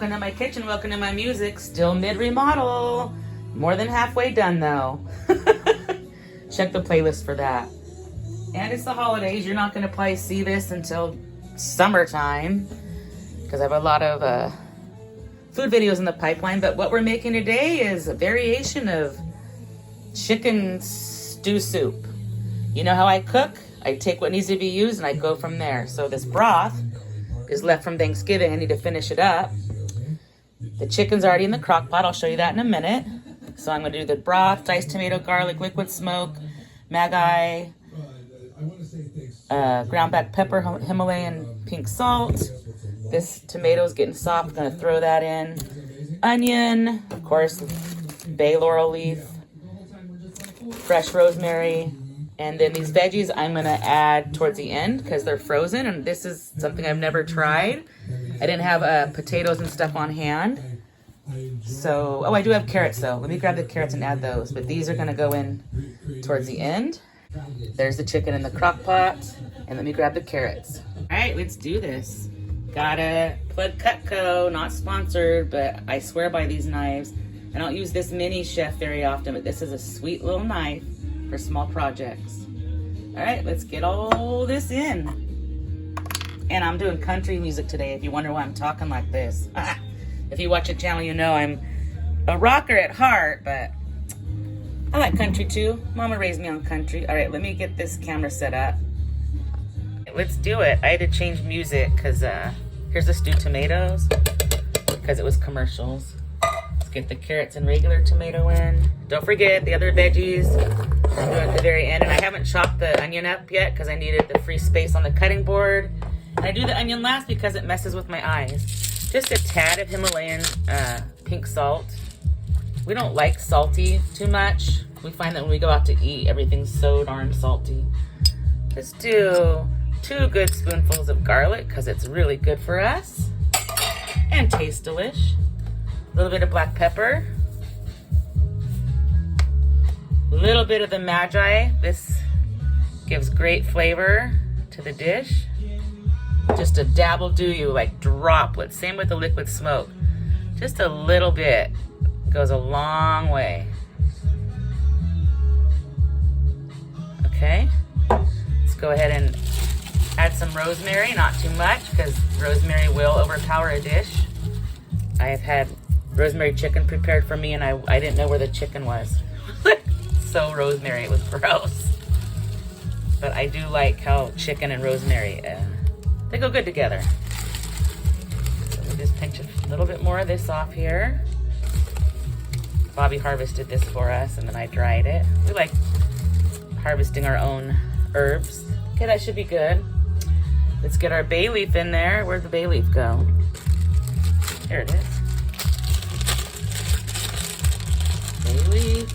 welcome to my kitchen, welcome to my music. Still mid-remodel. More than halfway done though. Check the playlist for that. And it's the holidays. You're not gonna probably see this until summertime because I have a lot of food videos in the pipeline. But what we're making today is a variation of chicken stew soup. You know how I cook? I take what needs to be used and I go from there. So this broth is left from Thanksgiving. I need to finish it up. The chicken's already in the crock pot. I'll show you that in a minute. So I'm gonna do the broth, diced tomato, garlic, liquid smoke, magi, ground black pepper, Himalayan pink salt. This tomato is getting soft. I'm gonna throw that in. Onion, of course, bay laurel leaf, fresh rosemary, and then these veggies I'm gonna add towards the end because they're frozen, and this is something I've never tried. I didn't have potatoes and stuff on hand. So, oh, I do have carrots though. Let me grab the carrots and add those, but these are gonna go in towards the end. There's the chicken in the crock pot, and let me grab the carrots. All right, let's do this. Got a Plug Cutco, not sponsored, but I swear by these knives. I don't use this mini chef very often, but this is a sweet little knife for small projects. All right, let's get all this in. And I'm doing country music today, if you wonder why I'm talking like this. If you watch the channel, you know I'm a rocker at heart, but I like country too. Mama raised me on country. All right, let me get this camera set up. Let's do it. I had to change music because here's the stewed tomatoes because it was commercials. Let's get the carrots and regular tomato in. Don't forget the other veggies. I'm doing at the very end, and I haven't chopped the onion up yet because I needed the free space on the cutting board. And I do the onion last because it messes with my eyes. Just a tad of Himalayan pink salt. We don't like salty too much. We find that when we go out to eat, everything's so darn salty. Let's do 2 good spoonfuls of garlic because it's really good for us. And tastes delish. A little bit of black pepper. A little bit of the magi. This gives great flavor to the dish. Just a dabble do you, like droplets. Same with the liquid smoke. Just a little bit goes a long way. Okay, let's go ahead and add some rosemary, not too much because rosemary will overpower a dish. I have had rosemary chicken prepared for me and I didn't know where the chicken was. So rosemary, it was gross. But I do like how chicken and rosemary, they go good together. So we just pinch a little bit more of this off here. Bobby harvested this for us and then I dried it. We like harvesting our own herbs. Okay, that should be good. Let's get our bay leaf in there. Where'd the bay leaf go? Here it is. Bay leaf.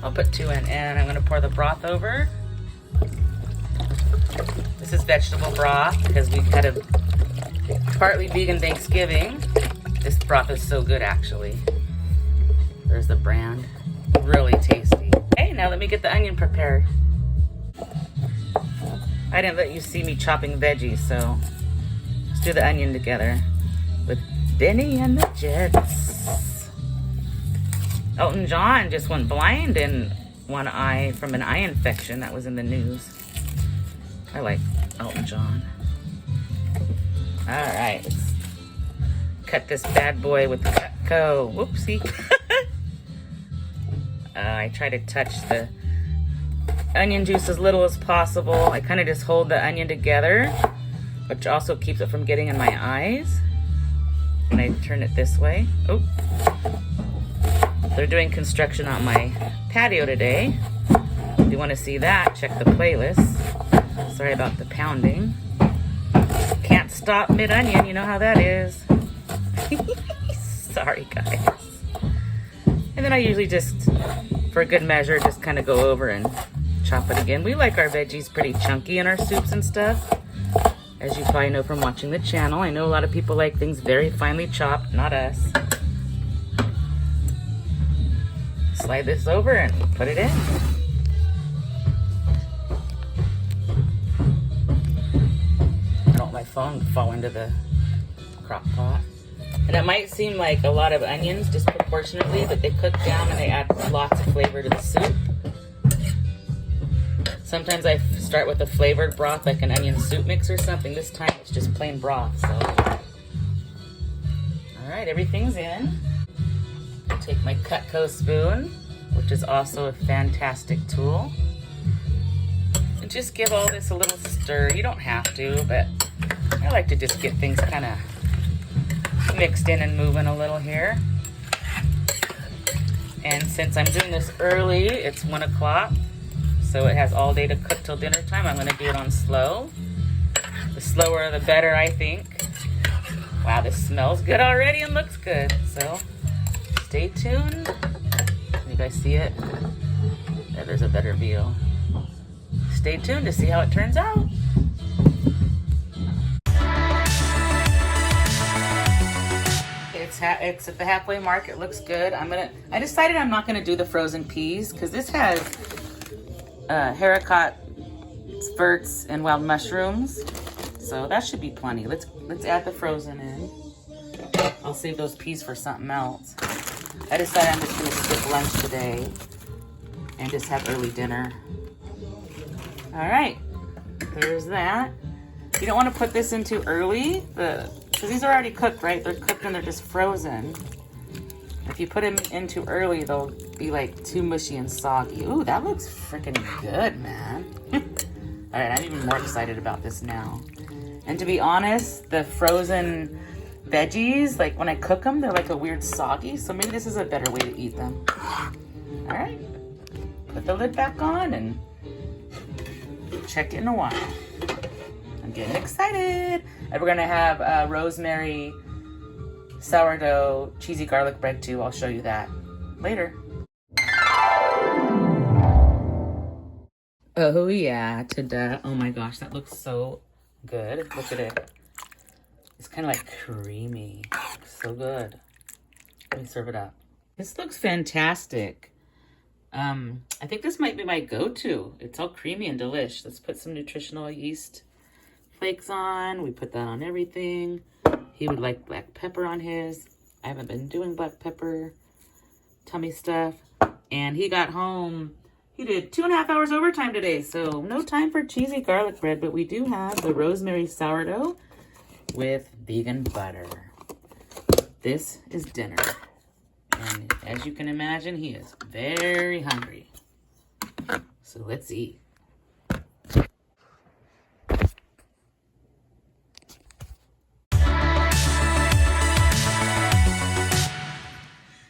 I'll put 2 in, and I'm gonna pour the broth over. This is vegetable broth because we had a partly vegan Thanksgiving. This broth is so good, actually. There's the brand. Really tasty. Okay, now let me get the onion prepared. I didn't let you see me chopping veggies, so let's do the onion together with Benny and the Jets. Elton John just went blind in one eye from an eye infection that was in the news. I like Elton John. All right, let's cut this bad boy with the Cutco. Whoopsie. I try to touch the onion juice as little as possible. I kind of just hold the onion together, which also keeps it from getting in my eyes. And I turn it this way. Oh. They're doing construction on my patio today. If you want to see that, check the playlist. Sorry about the pounding. Can't stop mid-onion, you know how that is. Sorry, guys. And then I usually just, for a good measure, just kind of go over and chop it again. We like our veggies pretty chunky in our soups and stuff. As you probably know from watching the channel, I know a lot of people like things very finely chopped, not us. Slide this over and put it in. phone fall into the crock pot. And it might seem like a lot of onions disproportionately, but they cook down and they add lots of flavor to the soup. Sometimes I start with a flavored broth, like an onion soup mix or something. This time it's just plain broth, so. All right, everything's in. I'll take my Cutco spoon, which is also a fantastic tool. And just give all this a little stir. You don't have to, but I like to just get things kind of mixed in and moving a little here. And since I'm doing this early, it's 1 o'clock, so it has all day to cook till dinner time. I'm gonna do it on slow. The slower the better, I think. Wow, this smells good already and looks good. So stay tuned. Can you guys see it? Yeah, there's a better view. Stay tuned to see how it turns out. It's at the halfway mark. It looks good. I decided I'm not gonna do the frozen peas because this has haricot, spurts, and wild mushrooms. So that should be plenty. Let's add the frozen in. I'll save those peas for something else. I decided I'm just gonna skip lunch today and just have early dinner. All right, there's that. You don't want to put this in too early, because these are already cooked, right? They're cooked and they're just frozen. If you put them in too early, they'll be like too mushy and soggy. Ooh, that looks freaking good, man. All right, I'm even more excited about this now. And to be honest, the frozen veggies, like when I cook them, they're like a weird soggy. So maybe this is a better way to eat them. All right, put the lid back on and check it in a while. I'm getting excited. And we're gonna have rosemary, sourdough, cheesy garlic bread too. I'll show you that later. Oh yeah, ta-da. Oh my gosh, that looks so good. Look at it. It's kind of like creamy. So good. Let me serve it up. This looks fantastic. I think this might be my go-to. It's all creamy and delish. Let's put some nutritional yeast flakes on. We put that on everything. He would like black pepper on his. I haven't been doing black pepper tummy stuff. And he got home, he did 2.5 hours overtime today. So no time for cheesy garlic bread, but we do have the rosemary sourdough with vegan butter. This is dinner. And as you can imagine, he is very hungry. So let's eat.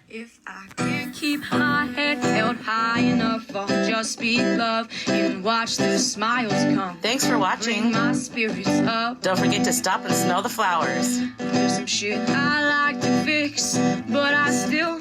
If I can't keep my head held high enough, I'll just be love and watch the smiles come. Thanks for watching. Bring my spirits up. Don't forget to stop and smell the flowers. There's some shit I like to fix, but I still